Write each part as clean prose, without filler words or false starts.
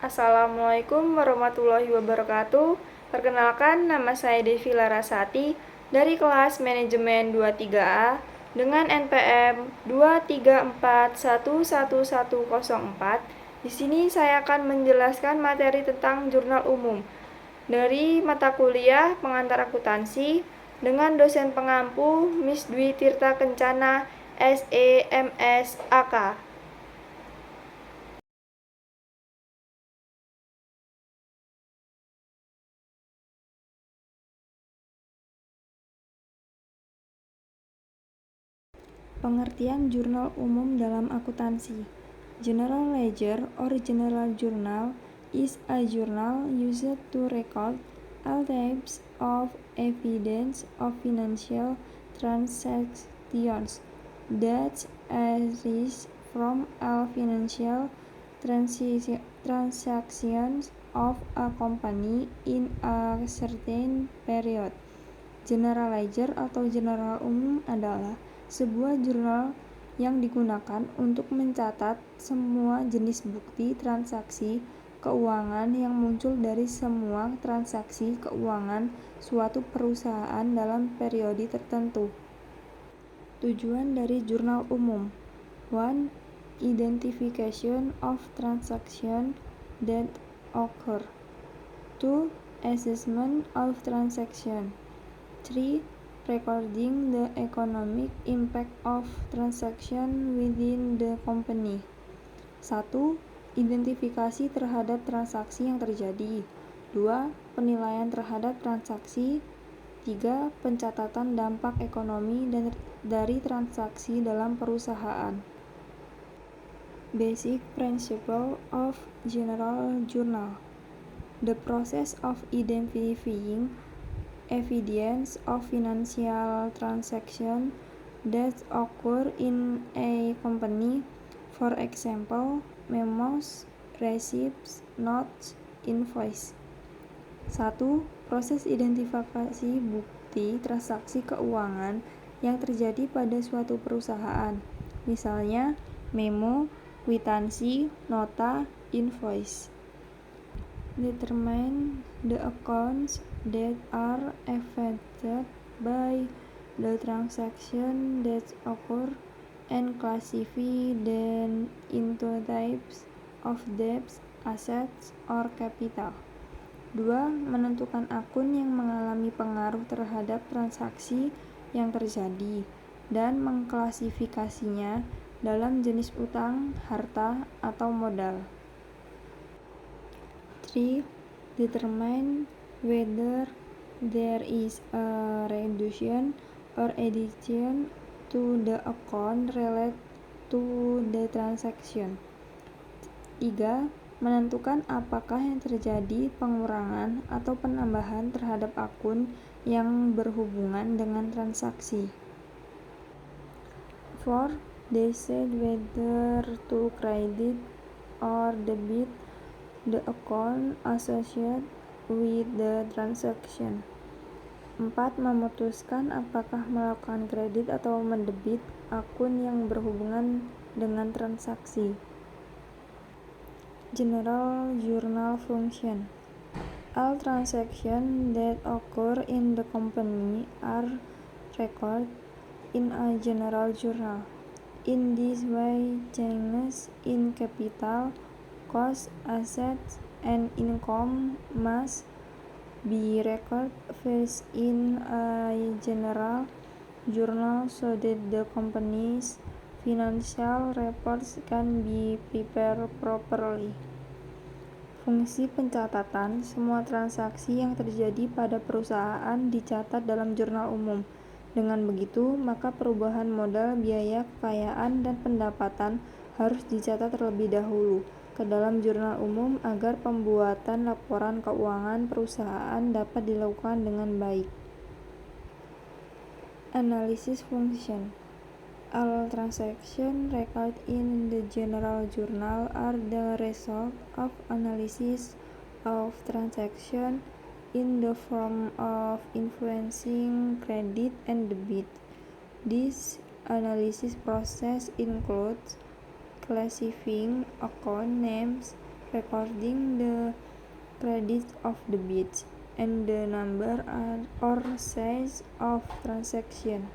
Assalamualaikum warahmatullahi wabarakatuh. Perkenalkan, nama saya Devi Larasati dari kelas Manajemen 23A dengan NPM 234111104. Di sini saya akan menjelaskan materi tentang jurnal umum dari mata kuliah Pengantar Akuntansi dengan dosen pengampu Miss Dwi Tirta Kencana, SEMS AK. Pengertian jurnal umum dalam akuntansi. General ledger or general journal is a journal used to record all types of evidence of financial transactions that arise from all financial transactions of a company in a certain period. General ledger atau general umum adalah sebuah jurnal yang digunakan untuk mencatat semua jenis bukti transaksi keuangan yang muncul dari semua transaksi keuangan suatu perusahaan dalam periode tertentu. Tujuan dari jurnal umum: 1. Identification of transaction that occur. 2. Assessment of transaction. 3. Recording the economic impact of transaction within the company. 1. Identifikasi terhadap transaksi yang terjadi. 2. Penilaian terhadap transaksi. 3. Pencatatan dampak ekonomi dari transaksi dalam perusahaan. Basic principle of general journal. The process of identifying evidence of financial transaction that occur in a company, for example, memos, receipts, notes, invoice. 1. Proses identifikasi bukti transaksi keuangan yang terjadi pada suatu perusahaan, misalnya memo, kwitansi, nota, invoice. Determine the accounts that are affected by the transaction that occur and classify them into types of debts, assets, or capital. 2. Menentukan akun yang mengalami pengaruh terhadap transaksi yang terjadi dan mengklasifikasinya dalam jenis utang, harta, atau modal. 3. Determine whether there is a reduction or addition to the account related to the transaction. 3. Menentukan apakah yang terjadi pengurangan atau penambahan terhadap akun yang berhubungan dengan transaksi. 4. Decide whether to credit or debit the account associated with the transaction. 4. Memutuskan apakah melakukan kredit atau mendebit akun yang berhubungan dengan transaksi. General journal function. All transactions that occur in the company are recorded in a general journal. In this way, changes in capital, costs, assets, and income must be recorded first in a general journal so that the company's financial reports can be prepared properly. Fungsi pencatatan: semua transaksi yang terjadi pada perusahaan dicatat dalam jurnal umum. Dengan begitu, maka perubahan modal, biaya, kekayaan, dan pendapatan harus dicatat terlebih dahulu ke dalam jurnal umum agar pembuatan laporan keuangan perusahaan dapat dilakukan dengan baik. Analysis function. All transactions recorded in the general journal are the result of analysis of transactions in the form of influencing credit and debit. This analysis process includes classifying account names, recording the credits of debits and the number or size of transaction.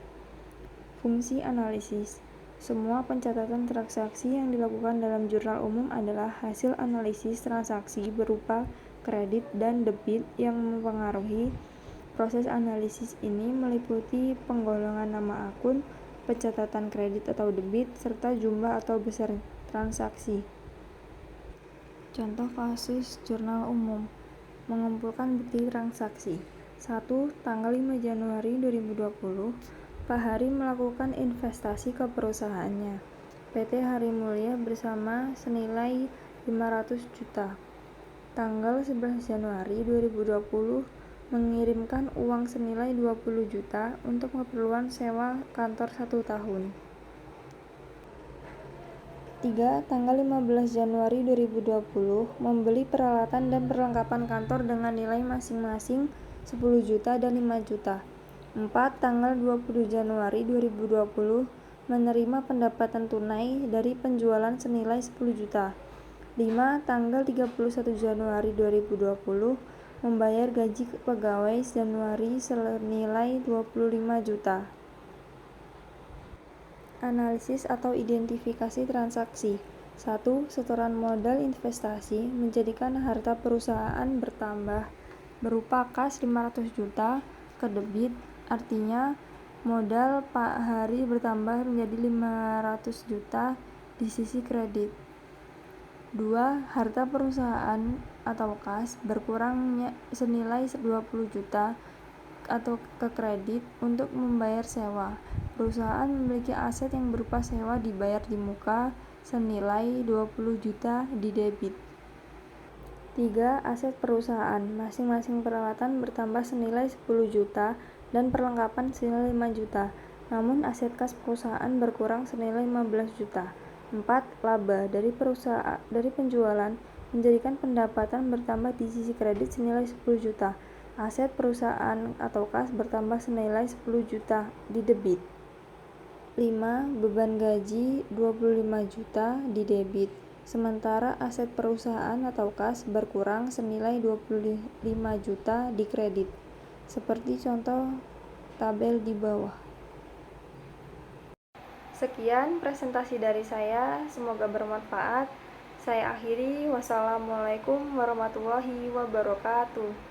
Fungsi analisis. Semua pencatatan transaksi yang dilakukan dalam jurnal umum adalah hasil analisis transaksi berupa kredit dan debit yang mempengaruhi. Proses analisis ini meliputi penggolongan nama akun, pencatatan kredit atau debit, serta jumlah atau besar transaksi. Contoh kasus jurnal umum. Mengumpulkan bukti transaksi. 1. Tanggal 5 Januari 2020, Pak Hari melakukan investasi ke perusahaannya, PT Hari Mulia bersama senilai 500 juta. Tanggal 11 Januari 2020, mengirimkan uang senilai 20 juta untuk keperluan sewa kantor 1 tahun. 3. Tanggal 15 Januari 2020, membeli peralatan dan perlengkapan kantor dengan nilai masing-masing 10 juta dan 5 juta. 4. Tanggal 20 Januari 2020, menerima pendapatan tunai dari penjualan senilai 10 juta. 5. Tanggal 31 Januari 2020, membayar gaji pegawai Januari senilai 25 juta. Analisis atau identifikasi transaksi. 1. Setoran modal investasi menjadikan harta perusahaan bertambah berupa kas 500 juta ke debit, artinya modal Pak Hari bertambah menjadi 500 juta di sisi kredit. 2. Harta perusahaan atau kas berkurang senilai 20 juta atau ke kredit untuk membayar sewa. Perusahaan memiliki aset yang berupa sewa dibayar di muka senilai 20 juta di debit. 3. Aset perusahaan. Masing-masing peralatan bertambah senilai 10 juta dan perlengkapan senilai 5 juta. Namun aset kas perusahaan berkurang senilai 15 juta. 4. Laba dari penjualan menjadikan pendapatan bertambah di sisi kredit senilai 10 juta. Aset perusahaan atau kas bertambah senilai 10 juta di debit. 5. Beban gaji 25 juta di debit. Sementara aset perusahaan atau kas berkurang senilai 25 juta di kredit. Seperti contoh tabel di bawah. Sekian presentasi dari saya, semoga bermanfaat. Saya akhiri, wassalamualaikum warahmatullahi wabarakatuh.